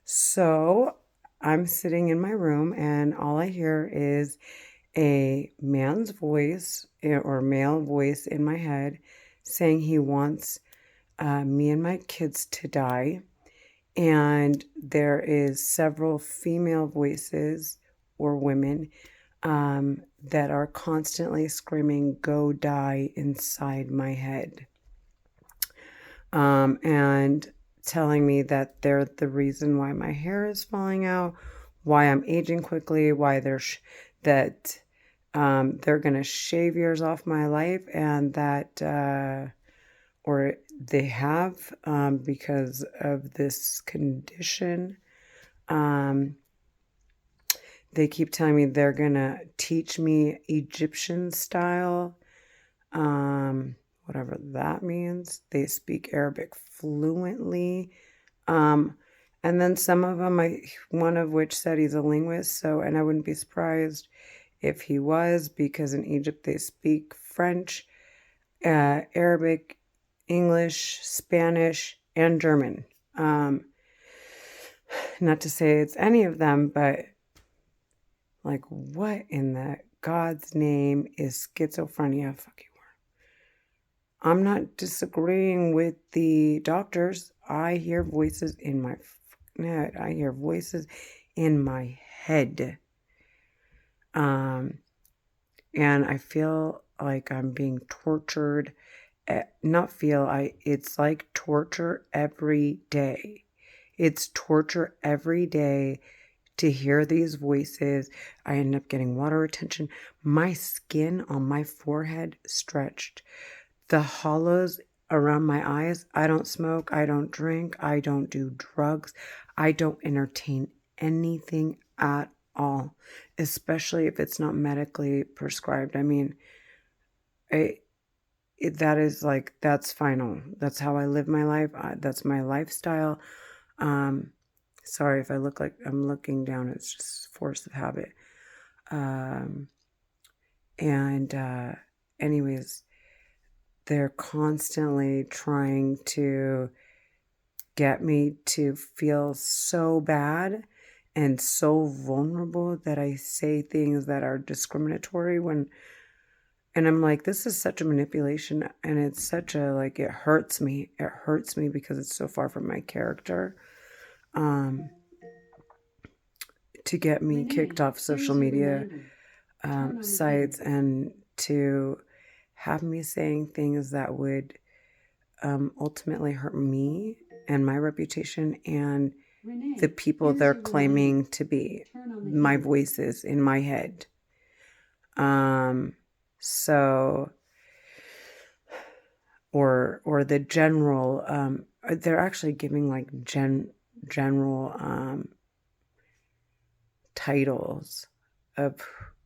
So I'm sitting in my room and all I hear is a man's voice or male voice in my head saying he wants me and my kids to die. And there is several female voices or women that are constantly screaming, "Go die," inside my head. And telling me that they're the reason why my hair is falling out, why I'm aging quickly, why that they're gonna shave years off my life, and that or they have because of this condition. Um, they keep telling me they're gonna teach me Egyptian style, whatever that means. They speak Arabic fluently. Um, and then some of them, one of which said he's a linguist. So, and I wouldn't be surprised if he was, because in Egypt they speak French, Arabic, English, Spanish, and German. Not to say it's any of them, but like, what in the God's name is schizophrenia? Fucking I'm not disagreeing with the doctors. I hear voices in my head. I hear voices in my head. And I feel like I'm being tortured. Not feel, it's like torture every day. It's torture every day to hear these voices. I end up getting water retention. My skin on my forehead stretched. The hollows around my eyes. I don't smoke. I don't drink. I don't do drugs. I don't entertain anything at all, especially if it's not medically prescribed. I mean, that is like, that's final. That's how I live my life. That's my lifestyle. Um, Sorry if I look like I'm looking down. It's just force of habit. Um, and anyways, they're constantly trying to get me to feel so bad and so vulnerable that I say things that are discriminatory and I'm like, this is such a manipulation, and it's such a, like, it hurts me. It hurts me because it's so far from my character. Um, to get me kicked off social media sites and to have me saying things that would ultimately hurt me and my reputation and the people they're claiming to be my voices in my head. So or the general they're actually giving like general titles of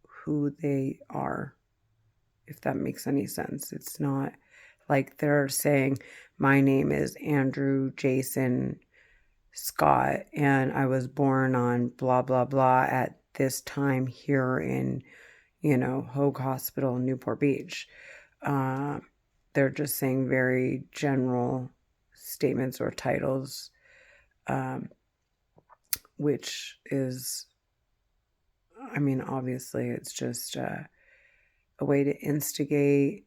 who they are, if that makes any sense. It's not like they're saying my name is Andrew Jason Scott and I was born on blah blah blah at this time here in, Hoag Hospital, Newport Beach. They're just saying very general statements or titles, which is, I mean, obviously it's just a way to instigate,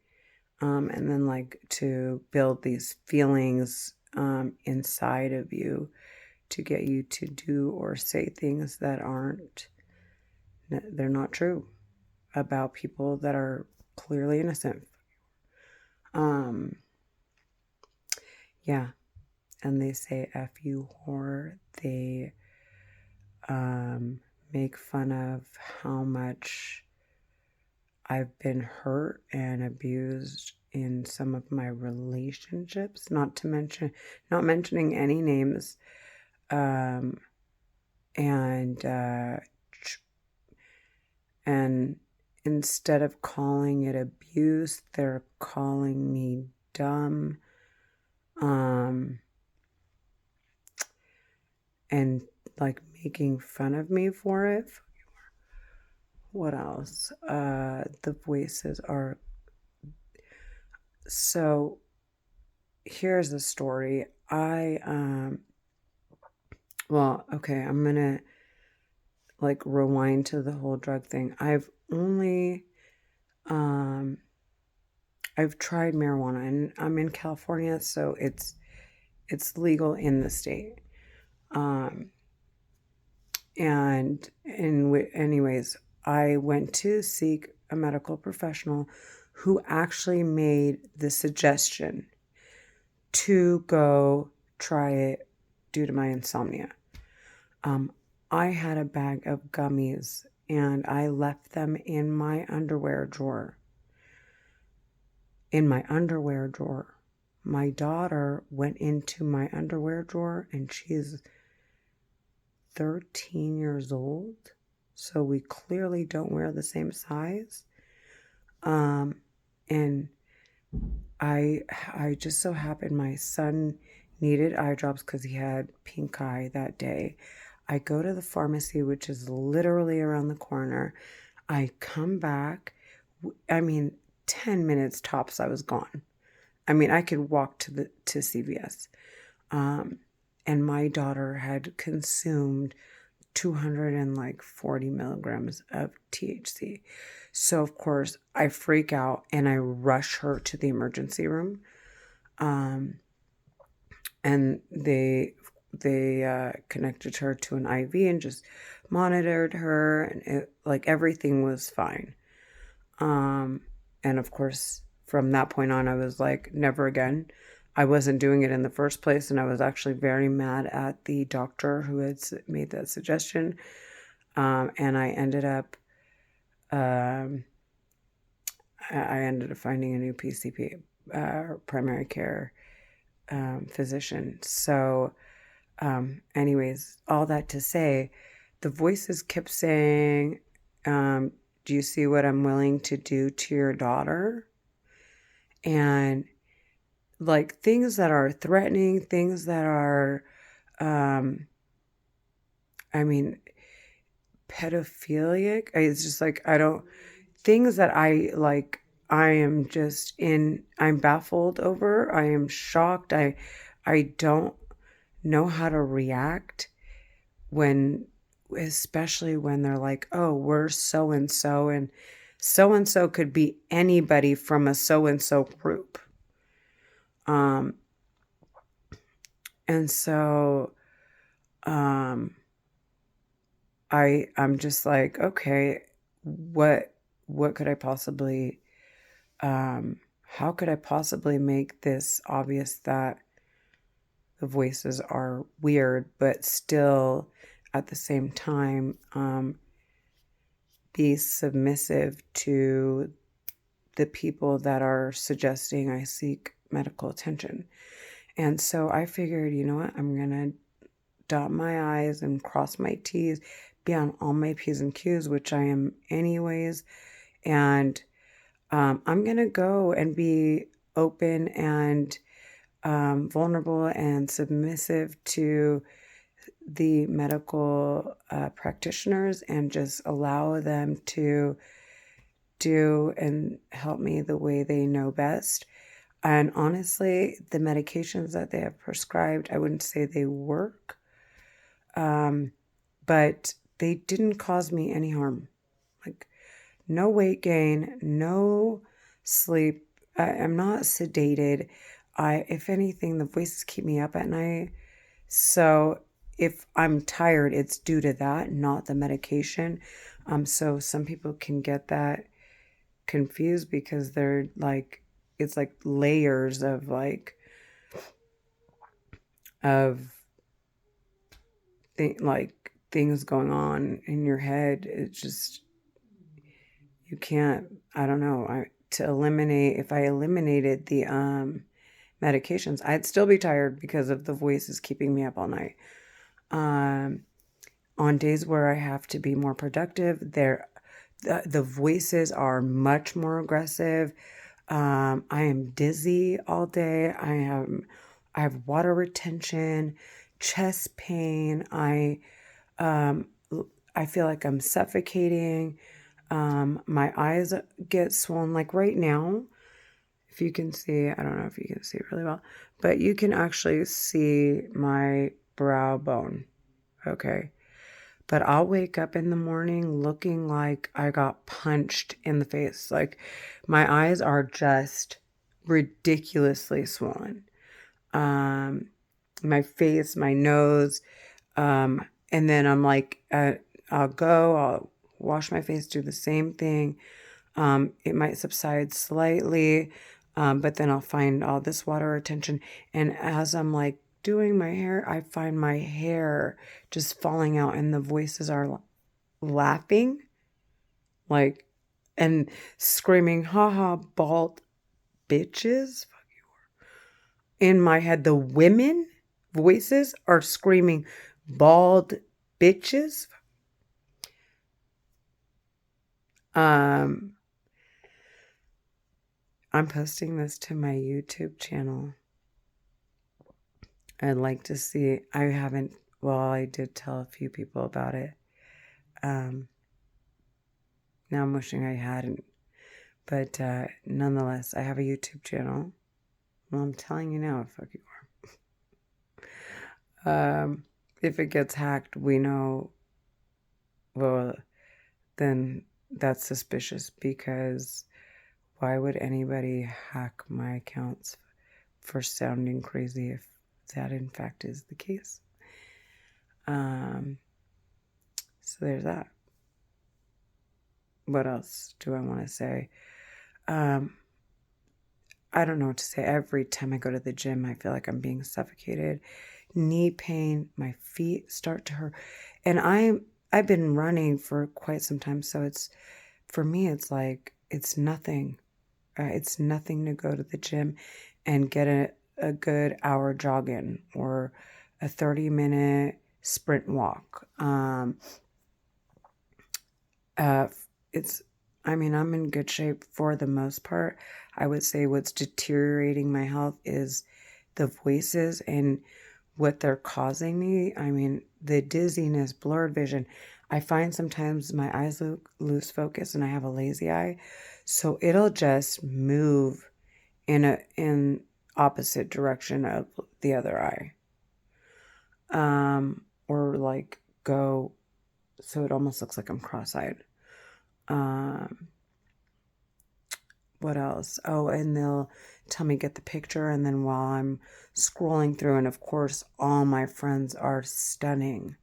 and then like to build these feelings inside of you to get you to do or say things that they're not true about people that are clearly innocent. Yeah. And they say F you whore. They make fun of how much I've been hurt and abused in some of my relationships, not mentioning any names. And and instead of calling it abuse, they're calling me dumb. And like making fun of me for it. What else? The voices are. So here's the story. I well, okay, I'm gonna like rewind to the whole drug thing. Um, I've tried marijuana, and I'm in California, so it's legal in the state. Um, anyways, I went to seek a medical professional who actually made the suggestion to go try it due to my insomnia. Um, I had a bag of gummies and I left them in my underwear drawer. In my underwear drawer. My daughter went into my underwear drawer and she's 13 years old. So we clearly don't wear the same size. And I just so happened my son needed eye drops because he had pink eye that day. I go to the pharmacy, which is literally around the corner. I come back. I mean, 10 minutes tops, I was gone. I mean, I could walk to CVS. And my daughter had consumed 240 milligrams of THC. So of course I freak out and I rush her to the emergency room. And they connected her to an IV and just monitored her, and like everything was fine. And of course from that point on I was like, never again. I wasn't doing it in the first place, and I was actually very mad at the doctor who had made that suggestion. And I ended up finding a new PCP, primary care physician. So, anyways, all that to say, the voices kept saying, do you see what I'm willing to do to your daughter? And like things that are threatening, things that are, I mean, pedophilic. It's just like, things that I'm baffled over. I am shocked. I don't know how to react especially when they're like, oh, we're so-and-so, and so-and-so could be anybody from a so-and-so group. And so, I'm just like, okay, what could I possibly, how could I possibly make this obvious that the voices are weird, but still at the same time, be submissive to the people that are suggesting I seek medical attention. And so I figured, you know what, I'm going to dot my I's and cross my T's, be on all my P's and Q's, which I am anyways. And I'm going to go and be open and vulnerable and submissive to the medical practitioners and just allow them to do and help me the way they know best. And honestly, the medications that they have prescribed, I wouldn't say they work, but they didn't cause me any harm. Like, no weight gain, no sleep. I'm not sedated. If anything, the voices keep me up at night. So if I'm tired, it's due to that, not the medication. So some people can get that confused because they're like, it's like layers of things going on in your head. It's just, you can't, I don't know. If I eliminated the medications, I'd still be tired because of the voices keeping me up all night. On days where I have to be more productive, the voices are much more aggressive. I am dizzy all day. I have water retention, chest pain. I feel like I'm suffocating. My eyes get swollen. Like right now, if you can see, I don't know if you can see really well, but you can actually see my brow bone. Okay. But I'll wake up in the morning looking like I got punched in the face. Like my eyes are just ridiculously swollen. Um, my face, my nose, and then I'm like, I'll wash my face, do the same thing. It might subside slightly, but then I'll find all this water retention. And as I'm like doing my hair, I find my hair just falling out, and the voices are laughing, like, and screaming, haha, bald bitches. In my head, the women voices are screaming, bald bitches. Um, I'm posting this to my YouTube channel. I'd like to see. I haven't. Well, I did tell a few people about it. Um, Now I'm wishing I hadn't. But nonetheless, I have a YouTube channel. Well, I'm telling you now, fuck you are. If it gets hacked, we know. Well, then that's suspicious, because why would anybody hack my accounts for sounding crazy if that in fact is the case? So there's that. What else do I want to say? I don't know what to say. Every time I go to the gym, I feel like I'm being suffocated. Knee pain, my feet start to hurt. And I've been running for quite some time, so it's, for me, it's like it's nothing. It's nothing to go to the gym and get a good hour jog in, or a 30-minute sprint walk. It's, I mean, I'm in good shape for the most part. I would say what's deteriorating my health is the voices and what they're causing me. I mean, the dizziness, blurred vision. I find sometimes my eyes lose focus, and I have a lazy eye. So it'll just move in opposite direction of the other eye. Or like go, so it almost looks like I'm cross-eyed. What else? Oh, and they'll tell me get the picture, and then while I'm scrolling through, and of course all my friends are stunning,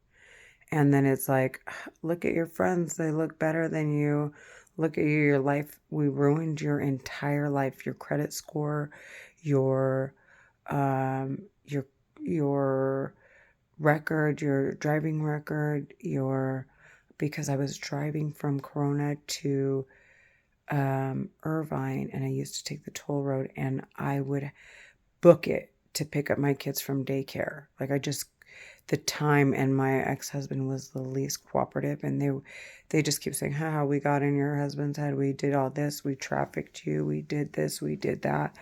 and then it's like, look at your friends, they look better than you. Look at you, your life, we ruined your entire life, your credit score, your um your your record, your driving record, because I was driving from Corona to Irvine, and I used to take the toll road, and I would book it to pick up my kids from daycare. Like, the time, and my ex-husband was the least cooperative, and they just keep saying, we got in your husband's head, we did all this, we trafficked you, we did this, we did that.